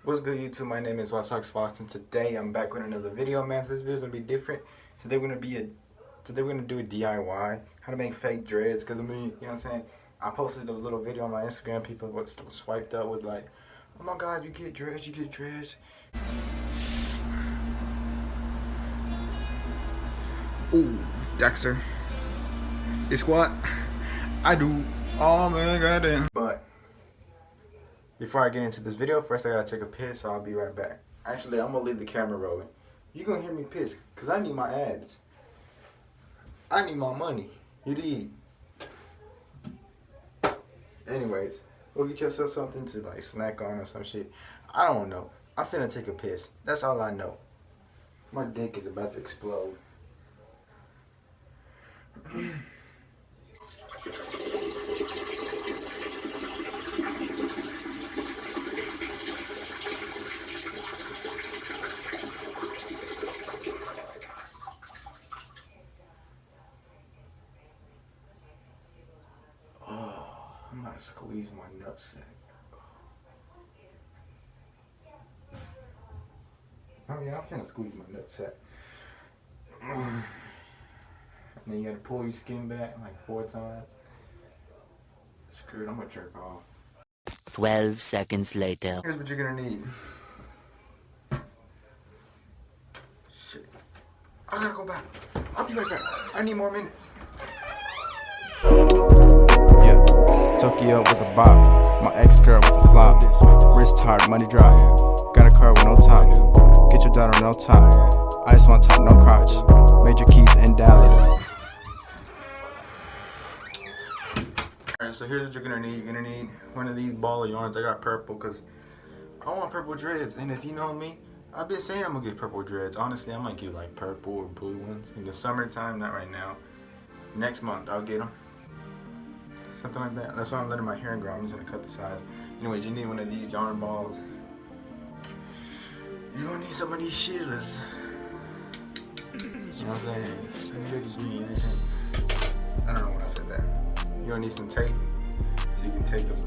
What's good, YouTube? My name is Wsfoxbuisiness, and today I'm back with another video, man. So this video is gonna be different. Today we're gonna do a DIY, how to make fake dreads. Cause I mean, you know what I'm saying? I posted a little video on my Instagram. People was swiped up with like, "Oh my God, you get dreads, you get dreads." Ooh, Dexter. It's what I do. Oh man, goddamn. But before I get into this video, first I gotta take a piss, so I'll be right back. Actually, I'm gonna leave the camera rolling. You're gonna hear me piss, cause I need my ads. I need my money. You need. Anyways, go get yourself something to like snack on or some shit. I don't know. I'm finna take a piss. That's all I know. My dick is about to explode. I'm about to squeeze my nutsack. Oh yeah, I'm finna squeeze my nutsack. And then you gotta pull your skin back like 4 times. Screw it, I'm gonna jerk off. 12 seconds later. Here's what you're gonna need. Shit. I gotta go back. I'll be right back. I need more minutes. Yeah, Tokyo was a bop. My ex-girl was a flop. Wrist hard, money drop. Got a car with no top. Get your daughter no top. I just want top, no crotch. Major keys in Dallas. Alright, so here's what you're gonna need. You're gonna need one of these ball of yarns. I got purple because I want purple dreads. And if you know me, I've been saying I'm gonna get purple dreads. Honestly, I might get like purple or blue ones in the summertime, not right now. Next month, I'll get them. Something like that. That's why I'm letting my hair grow. I'm just gonna cut the sides. Anyways, you need one of these yarn balls. You're gonna need some of these shivers. You know what I'm saying? I don't know when I said that. You're gonna need some tape so you can tape them.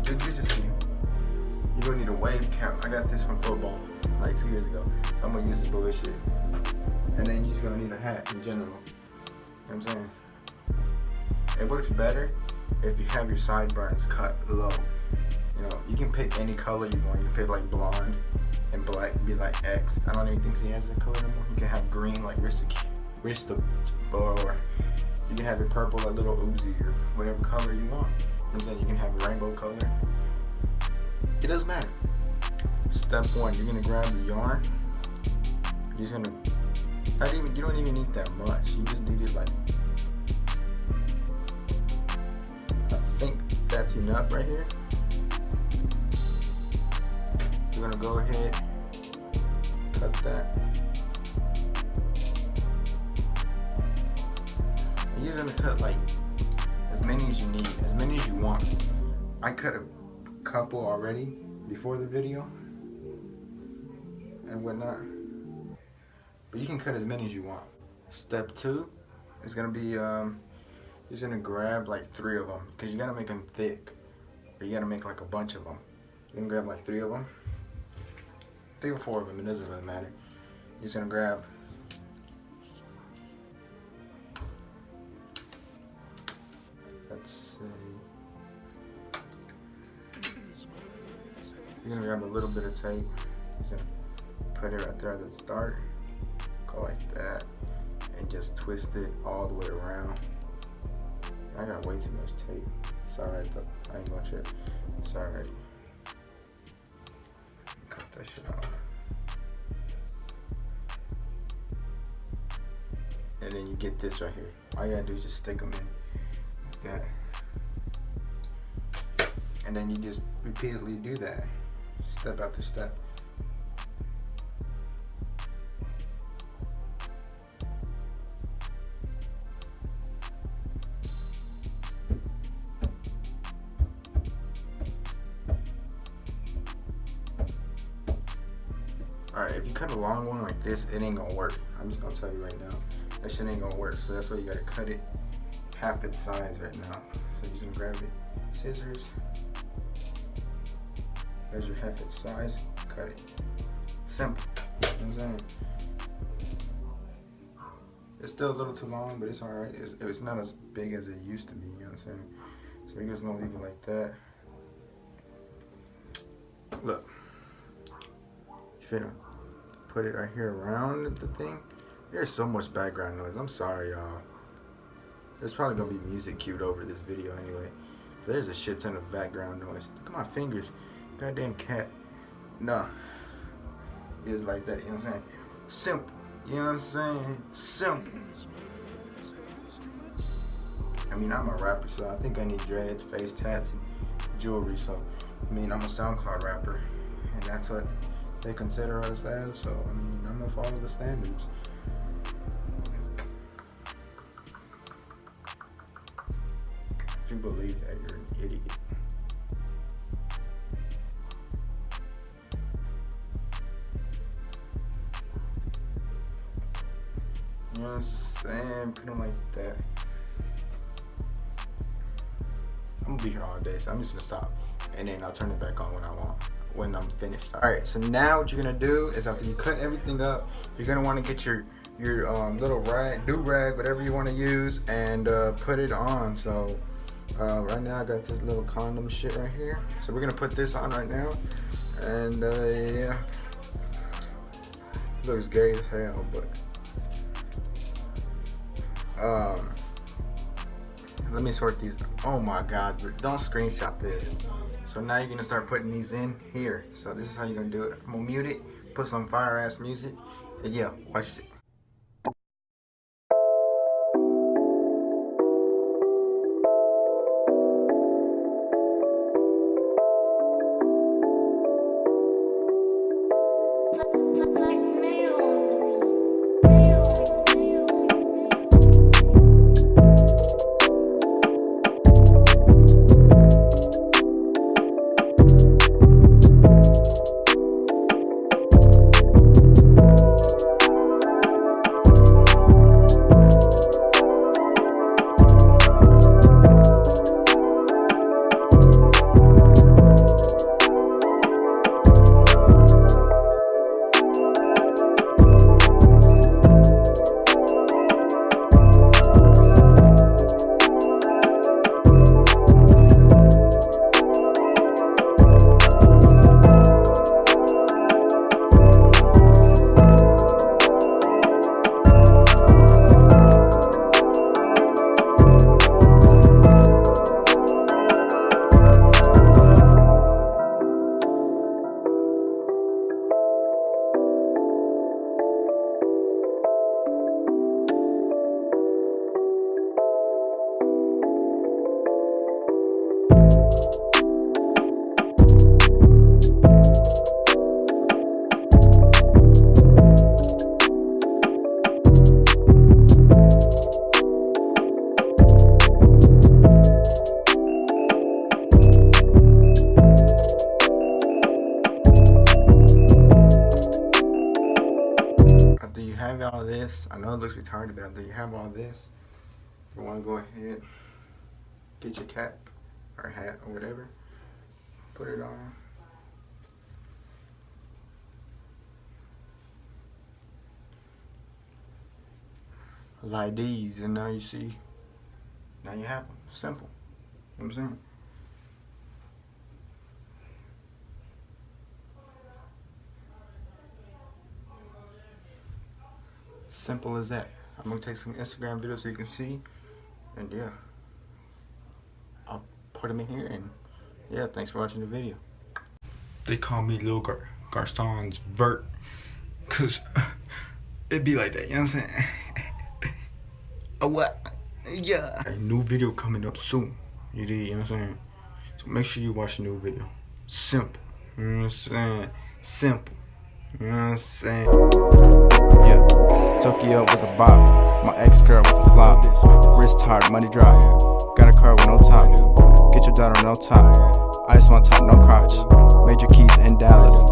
You just see. You're gonna need a wave cap. I got this from football like 2 years ago, so I'm gonna use this bullshit. And then you're just gonna need a hat in general. You know what I'm saying? It works better if you have your sideburns cut low. You know, you can pick any color you want. You can pick like blonde and black, be like X. I don't even think he has that color anymore. You can have green like Rista, or you can have it purple like little Uzi or whatever color you want. You know what I'm saying? You can have a rainbow color. It doesn't matter. Step 1, you're gonna grab the yarn. You're just gonna, you don't even need that much. You just need it like, I think that's enough right here. You're gonna go ahead, cut that. You're gonna cut like as many as you need, as many as you want. I cut a couple already before the video and whatnot, but you can cut as many as you want. Step 2 is gonna be you're just gonna grab like 3 of them because you gotta make them thick, or you gotta make like a bunch of them. You can grab like 3 of them, 3 or 4 of them. It doesn't really matter. You're just gonna grab. Let's see. You're gonna grab a little bit of tape. You're gonna put it right there at the start. Go like that, and just twist it all the way around. I got way too much tape. It's alright though. I ain't gonna trip. It's alright. Cut that shit off. And then you get this right here. All you gotta do is just stick them in like that. And then you just repeatedly do that, step after step. Alright, if you cut a long one like this, it ain't gonna work. I'm just gonna tell you right now. That shit ain't gonna work. So that's why you gotta cut it half its size right now. So you're just gonna grab it, scissors, There's your half its size. Cut it. Simple. You know what I'm saying? It's still a little too long, but it's alright. It's not as big as it used to be, you know what I'm saying? So we're just gonna leave it like that. Look. You finna put it right here around the thing. There's so much background noise. I'm sorry, y'all. There's probably gonna be music cued over this video anyway. There's a shit ton of background noise. Look at my fingers. Goddamn cat. Nah. It's like that, you know what I'm saying? Simple. You know what I'm saying? Simple. I mean, I'm a rapper, so I think I need dreads, face tats, and jewelry. So, I mean, I'm a SoundCloud rapper, and that's what they consider us as. So, I mean, I'm gonna follow the standards. If you believe that, you're an idiot. You know what I'm saying? Put them like that. I'm gonna be here all day, so I'm just gonna stop. And then I'll turn it back on when I'm finished. Alright, so now what you're gonna do is after you cut everything up, you're gonna wanna get your little rag, do-rag, whatever you wanna use, and put it on. So right now I got this little condom shit right here. So we're gonna put this on right now. And yeah. Looks gay as hell, but let me sort these. Oh my god, don't screenshot this. So now you're gonna start putting these in here. So this is how you're gonna do it. I'm gonna mute it, put some fire ass music, and yeah, watch it. All this, I know it looks retarded, but after you have all this, you want to go ahead, get your cap or hat or whatever, put it on. Like these, and now you see, now you have them. Simple. You know what I'm saying? Simple as that. I'm gonna take some Instagram videos so you can see, and yeah, I'll put them in here, and yeah, thanks for watching the video. They call me Lil Garçon's Vert, cause it be like that, you know what I'm saying? What? Yeah. A new video coming up soon. You know what I'm saying? So make sure you watch the new video. Simple. You know what I'm saying? Simple. You know what I'm saying? Yeah. Tokyo was a bop. My ex-girl was a flop. Wrist hard, money drop. Got a car with no top. Get your daughter no top. I just want top, no crotch. Major keys in Dallas.